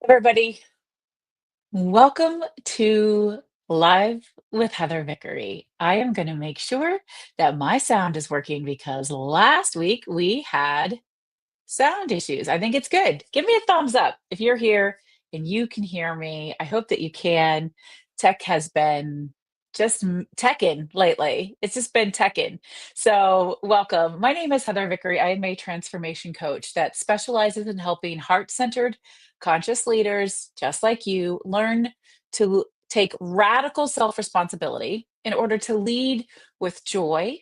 Everybody, welcome to Live with Heather Vickery. I am going to make sure that my sound is working because last week we had sound issues. I think it's good. Give me a thumbs up if you're here and you can hear me. I hope that you can. Tech has been just teching lately. It's just been teching. So, welcome. My name is Heather Vickery. I am a transformation coach that specializes in helping heart centered, conscious leaders just like you learn to take radical self responsibility in order to lead with joy,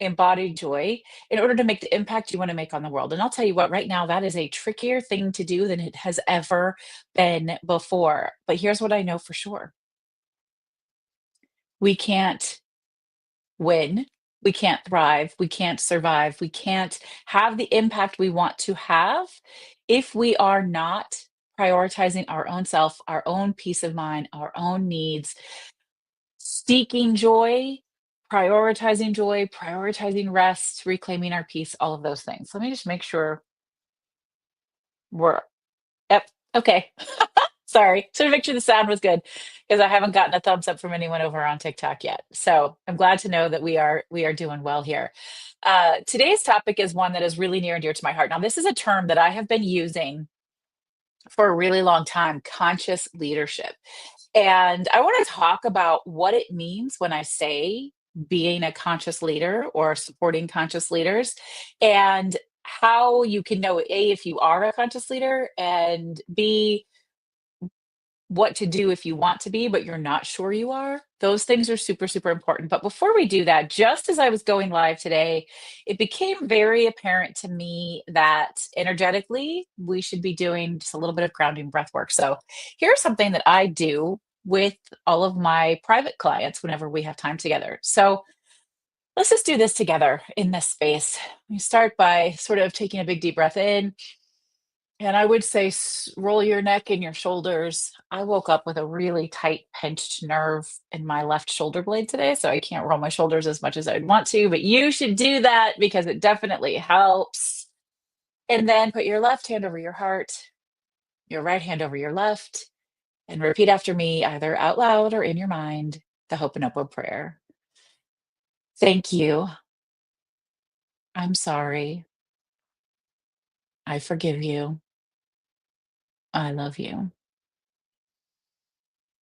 embodied joy, in order to make the impact you want to make on the world. And I'll tell you what, right now, that is a trickier thing to do than it has ever been before. But here's what I know for sure: we can't win, we can't thrive, we can't survive, we can't have the impact we want to have if we are not prioritizing our own self, our own peace of mind, our own needs, seeking joy, prioritizing rest, reclaiming our peace, all of those things. Let me just make sure we're yep, okay. Sorry. So to make sure the sound was good because I haven't gotten a thumbs up from anyone over on TikTok yet. So I'm glad to know that we are doing well here. Today's topic is one that is really near and dear to my heart. Now, this is a term that I have been using for a really long time: conscious leadership. And I want to talk about what it means when I say being a conscious leader or supporting conscious leaders, and how you can know A, if you are a conscious leader, and B, what to do if you want to be, but you're not sure you are. Those things are super, super important. But before we do that, just as I was going live today, it became very apparent to me that energetically we should be doing just a little bit of grounding breath work. So here's something that I do with all of my private clients whenever we have time together. So let's just do this together in this space. You start by sort of taking a big deep breath in, and I would say roll your neck and your shoulders. I woke up with a really tight pinched nerve in my left shoulder blade today, so I can't roll my shoulders as much as I'd want to, but you should do that because it definitely helps. And then put your left hand over your heart, your right hand over your left, and repeat after me, either out loud or in your mind, the Ho'oponopono prayer. Thank you. I'm sorry. I forgive you. I love you.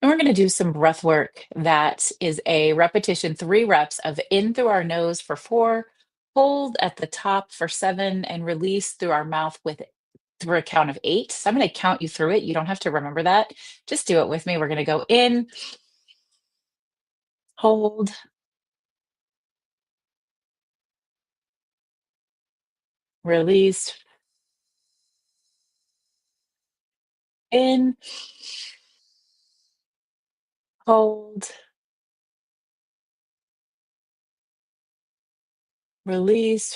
And we're going to do some breath work that is a repetition, 3 reps of in through our nose for 4, hold at the top for 7, and release through our mouth with through a count of 8. So I'm going to count you through it. You don't have to remember that. Just do it with me. We're going to go in, hold, release, in, hold, release.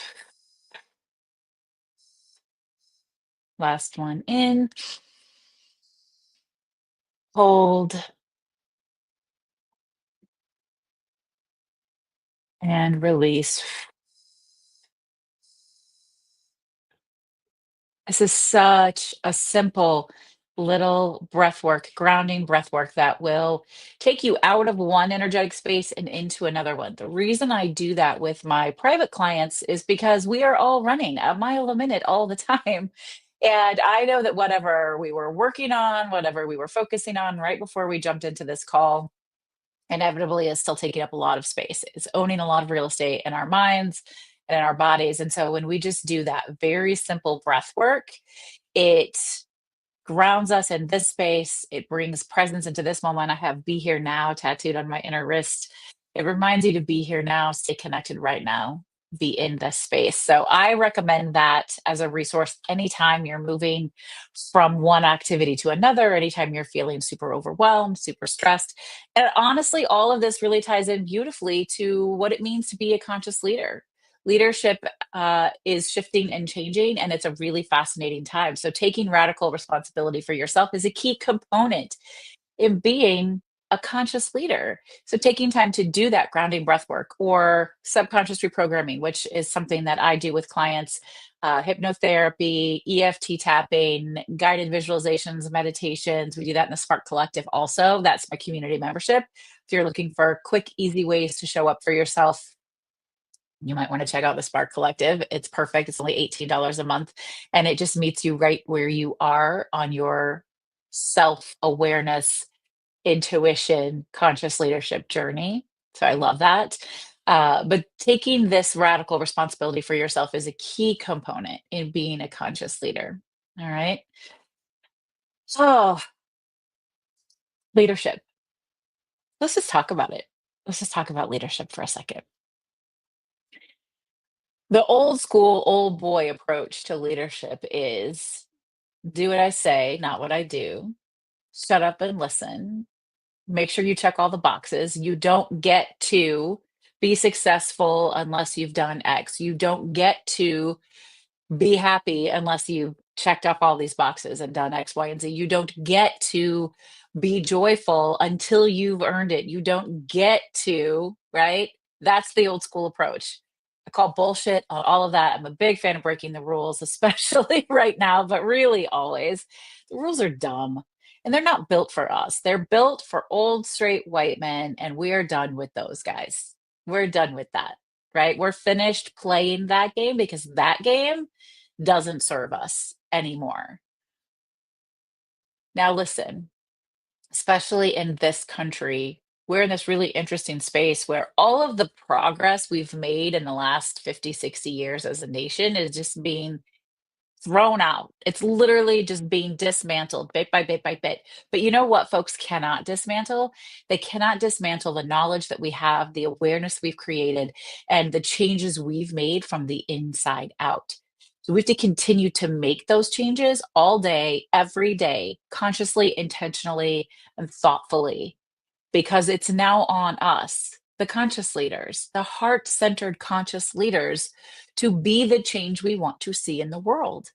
Last one in, hold, and release. This is such a simple little breath work, grounding breath work that will take you out of one energetic space and into another one. The reason I do that with my private clients is because we are all running a mile a minute all the time. And I know that whatever we were working on, whatever we were focusing on right before we jumped into this call, inevitably is still taking up a lot of space. It's owning a lot of real estate in our minds and in our bodies. And so when we just do that very simple breath work, it grounds us in this space. It brings presence into this moment. I have be here now tattooed on my inner wrist. It reminds you to be here now, stay connected right now, be in this space. So I recommend that as a resource anytime you're moving from one activity to another, anytime you're feeling super overwhelmed, super stressed. And honestly, all of this really ties in beautifully to what it means to be a conscious leader. Leadership is shifting and changing, and it's a really fascinating time. So, taking radical responsibility for yourself is a key component in being a conscious leader. So taking time to do that grounding breath work or subconscious reprogramming, which is something that I do with clients, hypnotherapy, EFT tapping, guided visualizations, meditations. We do that in the Spark Collective also. That's my community membership. If you're looking for quick, easy ways to show up for yourself, you might want to check out the Spark Collective. It's perfect. It's only $18 a month, and it just meets you right where you are on your self awareness, intuition, conscious leadership journey. So I love that. But taking this radical responsibility for yourself is a key component in being a conscious leader. All right. So, leadership. Let's just talk about it. Let's just talk about leadership for a second. The old school, old boy approach to leadership is do what I say, not what I do. Shut up and listen. Make sure you check all the boxes. You don't get to be successful unless you've done X. You don't get to be happy unless you checked off all these boxes and done X, Y, and Z. You don't get to be joyful until you've earned it. You don't get to, right? That's the old school approach. I call bullshit on all of that. I'm a big fan of breaking the rules, especially right now, but really always. The rules are dumb and they're not built for us. They're built for old straight white men, and we are done with those guys. We're done with that, right? We're finished playing that game because that game doesn't serve us anymore. Now, listen, especially in this country, we're in this really interesting space where all of the progress we've made in the last 50, 60 years as a nation is just being thrown out. It's literally just being dismantled bit by bit by bit. But you know what folks cannot dismantle? They cannot dismantle the knowledge that we have, the awareness we've created, and the changes we've made from the inside out. So we have to continue to make those changes all day, every day, consciously, intentionally, and thoughtfully, because it's now on us, the conscious leaders, the heart centered conscious leaders, to be the change we want to see in the world.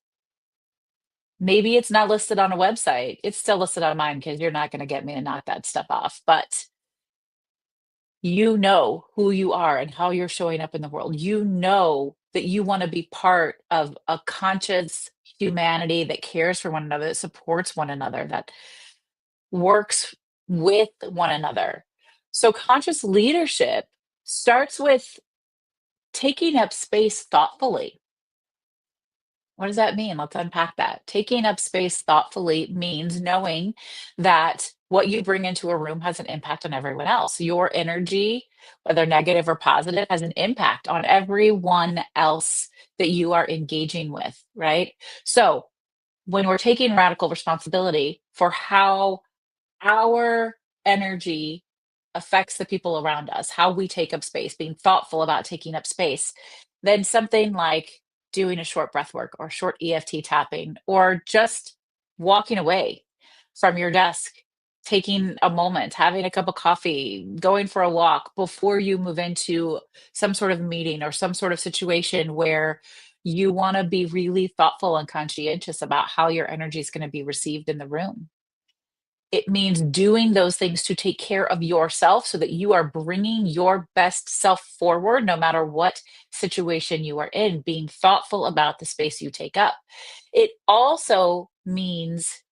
Maybe it's not listed on a website. It's still listed on mine because you're not going to get me to knock that stuff off. But you know who you are and how you're showing up in the world. You know that you want to be part of a conscious humanity that cares for one another, that supports one another, that works with one another. So, conscious leadership starts with taking up space thoughtfully. What does that mean? Let's unpack that. Taking up space thoughtfully means knowing that what you bring into a room has an impact on everyone else. Your energy, whether negative or positive, has an impact on everyone else that you are engaging with, right? So, when we're taking radical responsibility for how our energy affects the people around us, how we take up space, being thoughtful about taking up space, then something like doing a short breath work or short EFT tapping, or just walking away from your desk, taking a moment, having a cup of coffee, going for a walk before you move into some sort of meeting or some sort of situation where you want to be really thoughtful and conscientious about how your energy is going to be received in the room. It means doing those things to take care of yourself so that you are bringing your best self forward no matter what situation you are in, being thoughtful about the space you take up. It also means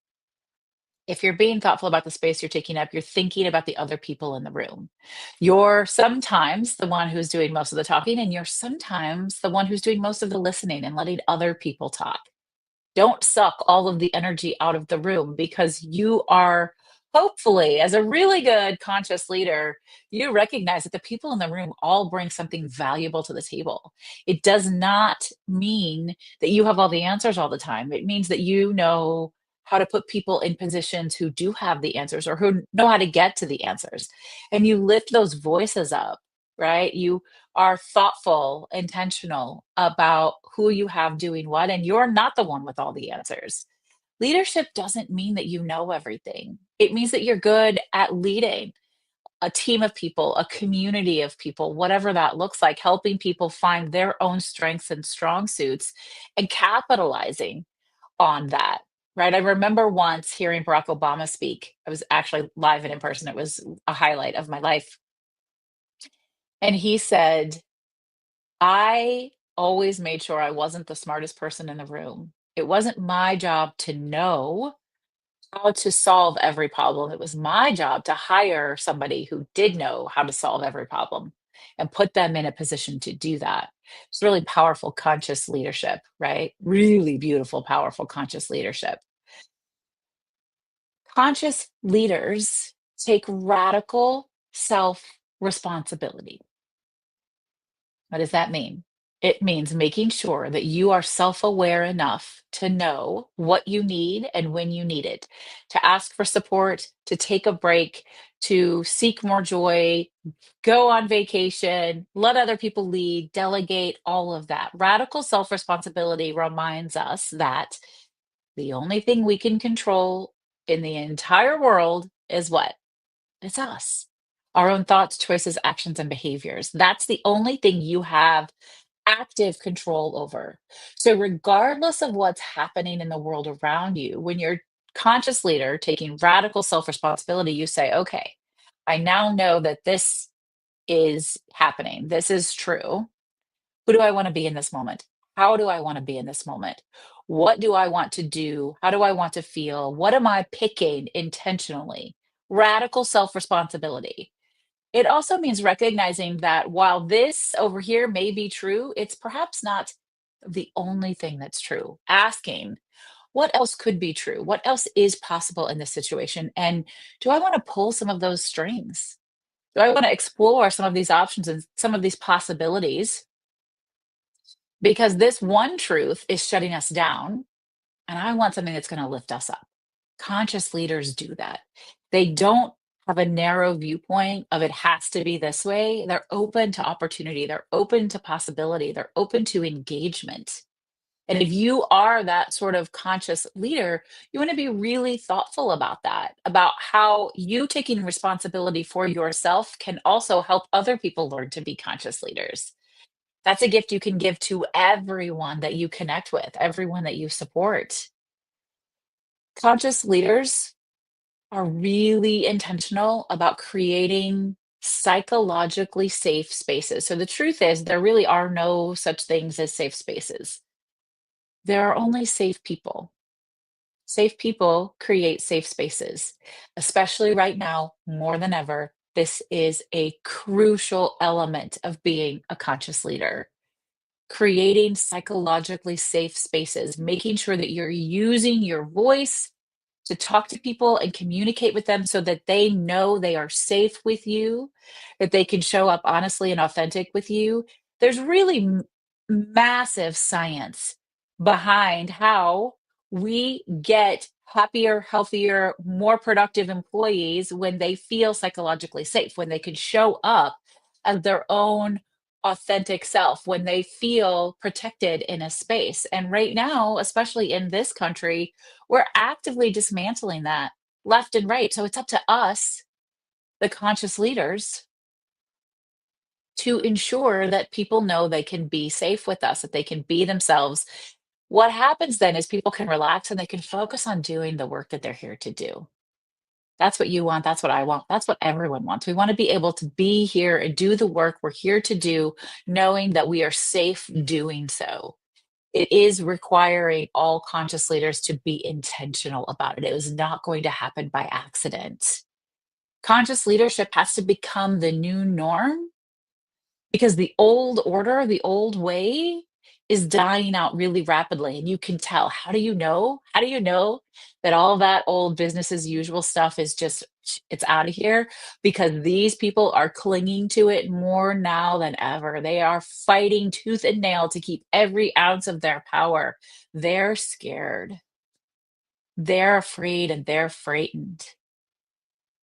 if you're being thoughtful about the space you're taking up, you're thinking about the other people in the room. You're sometimes the one who's doing most of the talking, and you're sometimes the one who's doing most of the listening and letting other people talk. Don't suck all of the energy out of the room because you are hopefully, as a really good conscious leader, you recognize that the people in the room all bring something valuable to the table. It does not mean that you have all the answers all the time. It means that you know how to put people in positions who do have the answers or who know how to get to the answers. And you lift those voices up, right? You are thoughtful, intentional about who you have doing what, and you're not the one with all the answers. Leadership doesn't mean that you know everything. It means that you're good at leading a team of people, a community of people, whatever that looks like, helping people find their own strengths and strong suits and capitalizing on that. right? I remember once hearing Barack Obama speak. I was actually live and in person. It was a highlight of my life. And he said, I always made sure I wasn't the smartest person in the room. It wasn't my job to know how to solve every problem. It was my job to hire somebody who did know how to solve every problem and put them in a position to do that. It's really powerful conscious leadership, right? Really beautiful, powerful conscious leadership. Conscious leaders take radical self responsibility. What does that mean? It means making sure that you are self aware enough to know what you need and when you need it, to ask for support, to take a break, to seek more joy, go on vacation, let other people lead, delegate, all of that. Radical self responsibility reminds us that the only thing we can control in the entire world is what? It's us. Our own thoughts, choices, actions, and behaviors. That's the only thing you have active control over. So, regardless of what's happening in the world around you, when you're conscious leader taking radical self responsibility, you say, okay, I now know that this is happening. This is true. Who do I want to be in this moment? How do I want to be in this moment? What do I want to do? How do I want to feel? What am I picking intentionally? Radical self responsibility. It also means recognizing that while this over here may be true, it's perhaps not the only thing that's true. Asking, what else could be true? What else is possible in this situation? And do I want to pull some of those strings? Do I want to explore some of these options and some of these possibilities? Because this one truth is shutting us down, and I want something that's going to lift us up. Conscious leaders do that. They don't have a narrow viewpoint of it has to be this way. They're open to opportunity, they're open to possibility, they're open to engagement. And if you are that sort of conscious leader, you want to be really thoughtful about that, about how you taking responsibility for yourself can also help other people learn to be conscious leaders. That's a gift you can give to everyone that you connect with, everyone that you support. Conscious leaders are really intentional about creating psychologically safe spaces. So the truth is, there really are no such things as safe spaces. There are only safe people. Safe people create safe spaces, especially right now, more than ever. This is a crucial element of being a conscious leader. Creating psychologically safe spaces, making sure that you're using your voice to talk to people and communicate with them so that they know they are safe with you, that they can show up honestly and authentic with you. There's really massive science behind how we get happier, healthier, more productive employees when they feel psychologically safe, when they can show up as their own authentic self, when they feel protected in a space. And right now, especially in this country, we're actively dismantling that left and right. So it's up to us, the conscious leaders, to ensure that people know they can be safe with us, that they can be themselves. What happens then is people can relax and they can focus on doing the work that they're here to do. That's what you want. That's what I want. That's what everyone wants. We want to be able to be here and do the work we're here to do, knowing that we are safe doing so. It is requiring all conscious leaders to be intentional about it. It is not going to happen by accident. Conscious leadership has to become the new norm because the old order, the old way is dying out really rapidly. And you can tell. How do you know? How do you know that all that old business as usual stuff is just, it's out of here? Because these people are clinging to it more now than ever. They are fighting tooth and nail to keep every ounce of their power. They're scared. They're afraid and they're frightened.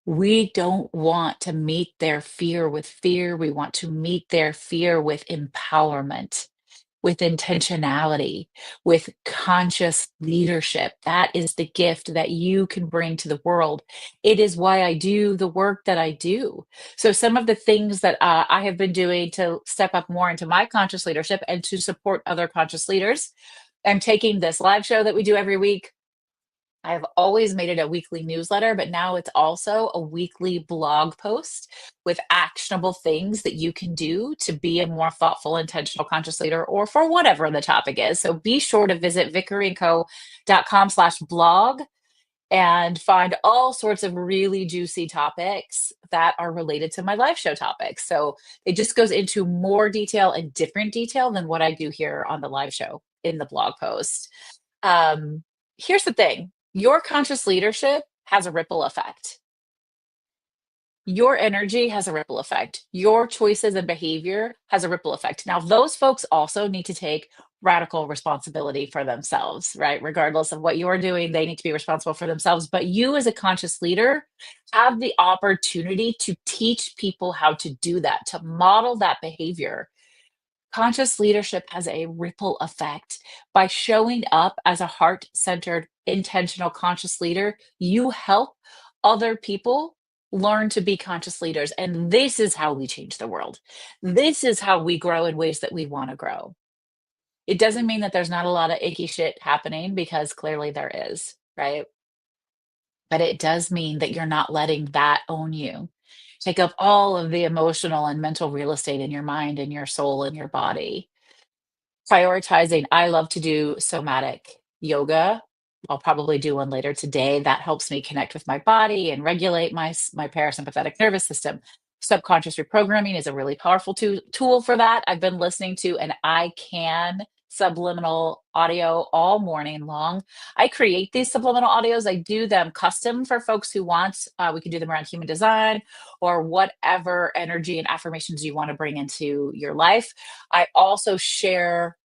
We don't want to meet their fear with fear. We want to meet their fear with empowerment, with intentionality, with conscious leadership. That is the gift that you can bring to the world. It is why I do the work that I do. So, some of the things that I have been doing to step up more into my conscious leadership and to support other conscious leaders, I'm taking this live show that we do every week. I've always made it a weekly newsletter, but now it's also a weekly blog post with actionable things that you can do to be a more thoughtful, intentional, conscious leader, or for whatever the topic is. So be sure to visit vickeryandco.com/blog and find all sorts of really juicy topics that are related to my live show topics. So it just goes into more detail and different detail than what I do here on the live show in the blog post. Um, Here's the thing, your conscious leadership has a ripple effect. Your energy has a ripple effect. Your choices and behavior has a ripple effect. Now, those folks also need to take radical responsibility for themselves, right? Regardless of what you're doing, they need to be responsible for themselves. But you, as a conscious leader, have the opportunity to teach people how to do that, to model that behavior. Conscious leadership has a ripple effect. By showing up as a heart centered, intentional, conscious leader, you help other people learn to be conscious leaders. And this is how we change the world. This is how we grow in ways that we want to grow. It doesn't mean that there's not a lot of icky shit happening, because clearly there is, right? But it does mean that you're not letting that own you. Take up all of the emotional and mental real estate in your mind and your soul and your body. Prioritizing, I love to do somatic yoga. I'll probably do one later today. That helps me connect with my body and regulate my parasympathetic nervous system. Subconscious reprogramming is a really powerful tool for that. I've been listening to an I Can subliminal audio all morning long. I create these subliminal audios. I do them custom for folks who want. We can do them around human design or whatever energy and affirmations you want to bring into your life. I also share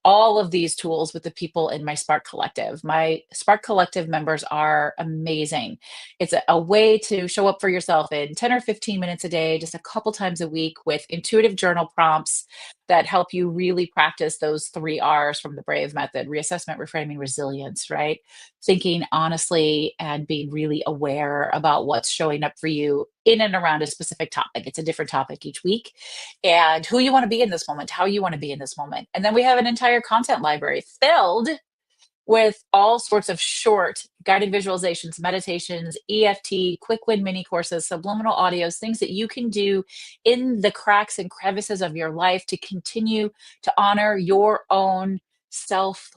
all of these tools with the people in my Spark Collective. My Spark Collective members are amazing. It's a way to show up for yourself in 10 or 15 minutes a day, just a couple times a week, with intuitive journal prompts that help you really practice those 3 R's from the Brave Method: reassessment, reframing, resilience, right? Thinking honestly and being really aware about what's showing up for you in and around a specific topic. It's a different topic each week, and who you want to be in this moment, how you want to be in this moment. And then we have an entire content library filled with all sorts of short guided visualizations, meditations, EFT, quick win mini courses, subliminal audios, things that you can do in the cracks and crevices of your life to continue to honor your own self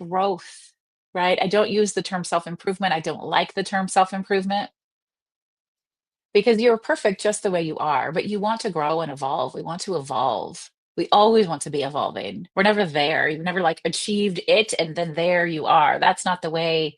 growth, right? I don't use the term self improvement. I don't like the term self improvement, because you're perfect just the way you are, but you want to grow and evolve. We want to evolve. We always want to be evolving. We're never there. You've never like achieved it and then there you are. That's not the way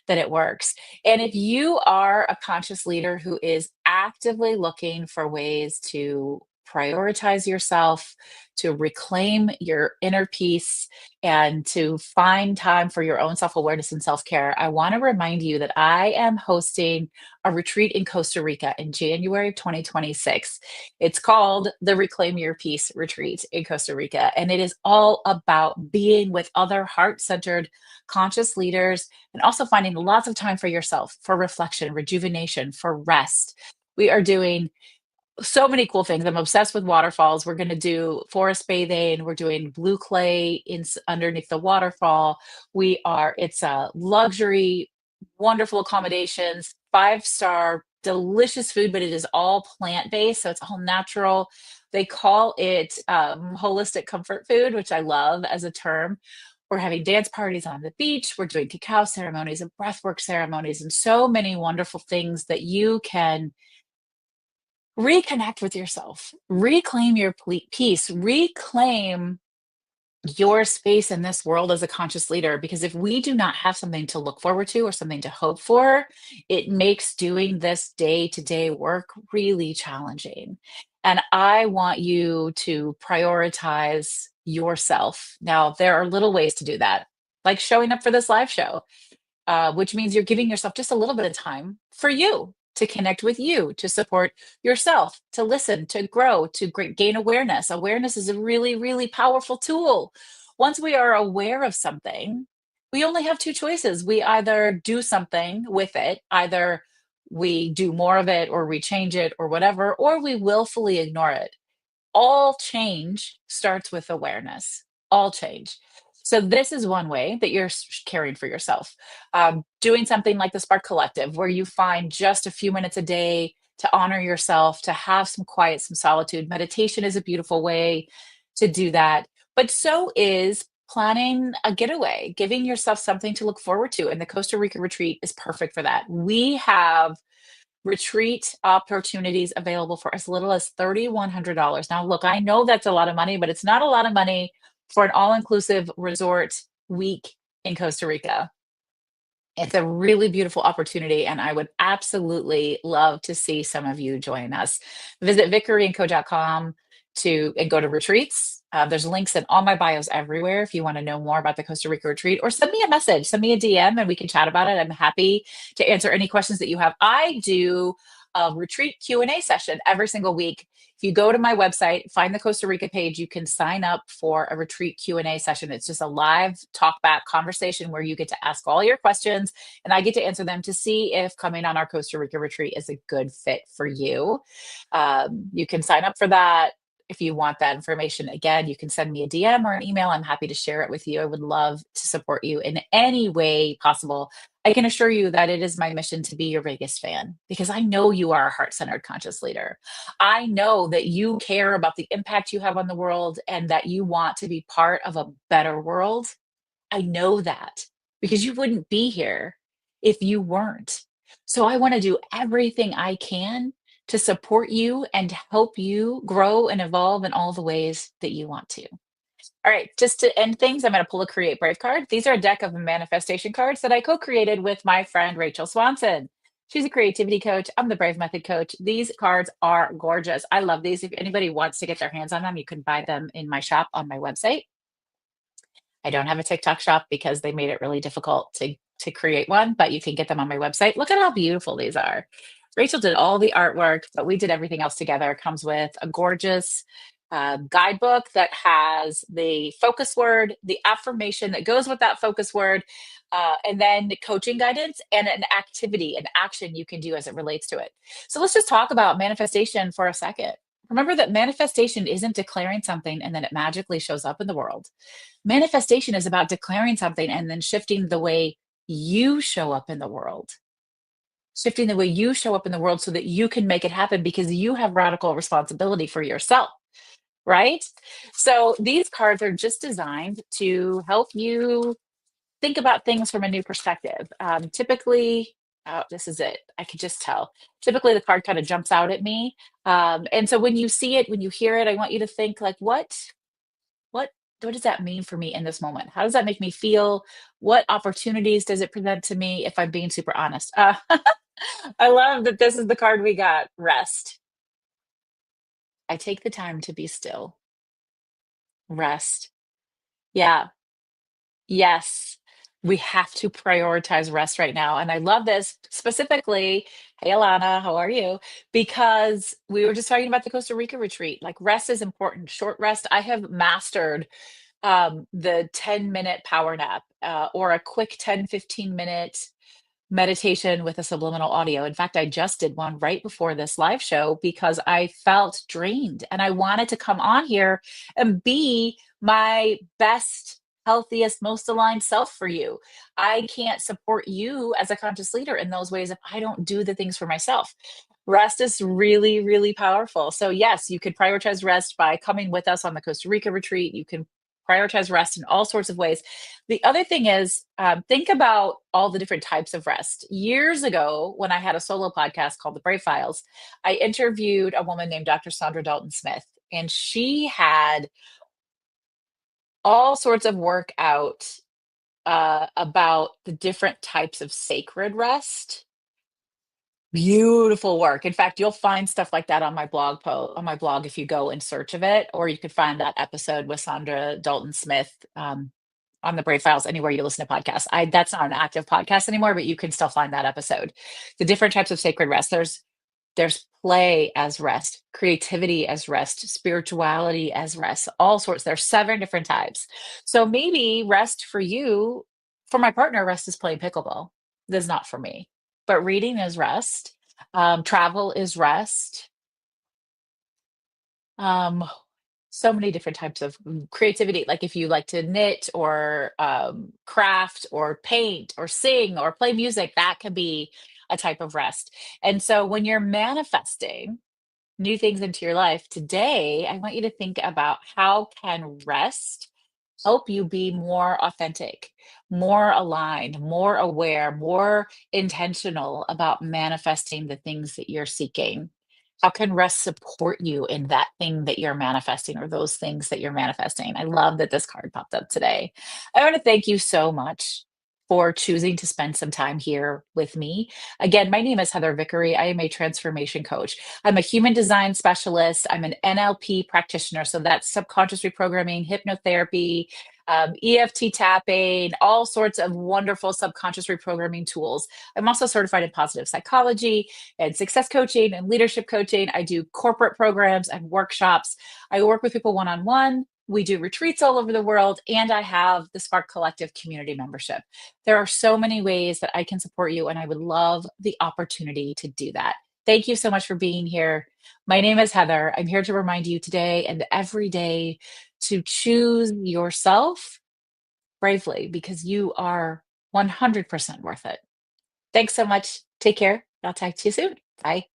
that it works. And if you are a conscious leader who is actively looking for ways to prioritize yourself, to reclaim your inner peace, and to find time for your own self awareness and self care, I want to remind you that I am hosting a retreat in Costa Rica in January of 2026. It's called the Reclaim Your Peace Retreat in Costa Rica. And it is all about being with other heart centered, conscious leaders, and also finding lots of time for yourself, for reflection, rejuvenation, for rest. We are doing so many cool things. I'm obsessed with waterfalls. We're going to do forest bathing. We're doing blue clay underneath the waterfall. It's a luxury, wonderful accommodations, 5-star, delicious food, but it is all plant based. So it's all natural. They call it holistic comfort food, which I love as a term. We're having dance parties on the beach. We're doing cacao ceremonies and breathwork ceremonies and so many wonderful things that you can reconnect with yourself, reclaim your peace, reclaim your space in this world as a conscious leader. Because if we do not have something to look forward to or something to hope for, it makes doing this day to day work really challenging. And I want you to prioritize yourself. Now, there are little ways to do that, like showing up for this live show, which means you're giving yourself just a little bit of time for you, to connect with you, to support yourself, to listen, to grow, to gain awareness. Awareness is a really, really powerful tool. Once we are aware of something, we only have two choices. We either do something with it, either we do more of it or we change it or whatever, or we willfully ignore it. All change starts with awareness. All change. So this is one way that you're caring for yourself. Doing something like the Spark Collective, where you find just a few minutes a day to honor yourself, to have some quiet, some solitude. Meditation is a beautiful way to do that. But so is planning a getaway, giving yourself something to look forward to. And the Costa Rica retreat is perfect for that. We have retreat opportunities available for as little as $3,100. Now, look, I know that's a lot of money, but it's not a lot of money for an all inclusive resort week in Costa Rica. It's a really beautiful opportunity, and I would absolutely love to see some of you join us. Visit vickeryandco.com to and go to retreats. There's links in all my bios everywhere if you want to know more about the Costa Rica retreat, or send me a message, send me a DM, and we can chat about it. I'm happy to answer any questions that you have. I do a retreat Q&A session every single week. If you go to my website, find the Costa Rica page, you can sign up for a retreat Q&A session. It's just a live talk back conversation where you get to ask all your questions and I get to answer them to see if coming on our Costa Rica retreat is a good fit for you. You can sign up for that. If you want that information, again, you can send me a DM or an email. I'm happy to share it with you. I would love to support you in any way possible. I can assure you that it is my mission to be your biggest fan because I know you are a heart centered conscious leader. I know that you care about the impact you have on the world and that you want to be part of a better world. I know that because you wouldn't be here if you weren't. So I want to do everything I can to support you and help you grow and evolve in all the ways that you want to. All right, just to end things, I'm going to pull a Create Brave card. These are a deck of manifestation cards that I co created with my friend Rachel Swanson. She's a creativity coach. I'm the Brave Method coach. These cards are gorgeous. I love these. If anybody wants to get their hands on them, you can buy them in my shop on my website. I don't have a TikTok shop because they made it really difficult to create one, but you can get them on my website. Look at how beautiful these are. Rachel did all the artwork, but we did everything else together. It comes with a gorgeous guidebook that has the focus word, the affirmation that goes with that focus word, and then the coaching guidance and an activity, an action you can do as it relates to it. So let's just talk about manifestation for a second. Remember that manifestation isn't declaring something and then it magically shows up in the world. Manifestation is about declaring something and then shifting the way you show up in the world. Shifting the way you show up in the world so that you can make it happen because you have radical responsibility for yourself, right? So these cards are just designed to help you think about things from a new perspective. Typically, oh, this is it. I could just tell. Typically, the card kind of jumps out at me. And so when you see it, when you hear it, I want you to think like, what what does that mean for me in this moment? How does that make me feel? What opportunities does it present to me if I'm being super honest? I love that this is the card we got, rest. I take the time to be still. Rest. Yeah. Yes. We have to prioritize rest right now. And I love this specifically. Hey, Alana, how are you? Because we were just talking about the Costa Rica retreat. Like, rest is important. Short rest. I have mastered the 10-minute power nap or a quick 10-15 minute meditation with a subliminal audio. In fact, I just did one right before this live show because I felt drained and I wanted to come on here and be my best, healthiest, most aligned self for you. I can't support you as a conscious leader in those ways if I don't do the things for myself. Rest is really, really powerful. So, yes, you could prioritize rest by coming with us on the Costa Rica retreat. You can prioritize rest in all sorts of ways. The other thing is, think about all the different types of rest. Years ago, when I had a solo podcast called The Brave Files, I interviewed a woman named Dr. Sandra Dalton Smith, and she had all sorts of work out about the different types of sacred rest. Beautiful work. In fact, you'll find stuff like that on my on my blog if you go in search of it, or you could find that episode with Sandra Dalton Smith on the Brave Files anywhere you listen to podcasts. I That's not an active podcast anymore, but you can still find that episode. The different types of sacred rest. There's play as rest, creativity as rest, spirituality as rest, all sorts. There's 7 different types. So maybe rest for you, for my partner, rest is playing pickleball. That's not for me. But reading is rest. Travel is rest. Um, so many different types of creativity. Like if you like to knit or craft or paint or sing or play music, that can be a type of rest. And so when you're manifesting new things into your life today, I want you to think about how can rest help you be more authentic, more aligned, more aware, more intentional about manifesting the things that you're seeking. How can rest support you in that thing that you're manifesting or those things that you're manifesting? I love that this card popped up today. I want to thank you so much for choosing to spend some time here with me. Again, my name is Heather Vickery. I am a transformation coach. I'm a human design specialist. I'm an NLP practitioner. So that's subconscious reprogramming, hypnotherapy, EFT tapping, all sorts of wonderful subconscious reprogramming tools. I'm also certified in positive psychology and success coaching and leadership coaching. I do corporate programs and workshops. I work with people one on one. We do retreats all over the world, and I have the Spark Collective community membership. There are so many ways that I can support you, and I would love the opportunity to do that. Thank you so much for being here. My name is Heather. I'm here to remind you today and every day to choose yourself bravely because you are 100% worth it. Thanks so much. Take care. I'll talk to you soon. Bye.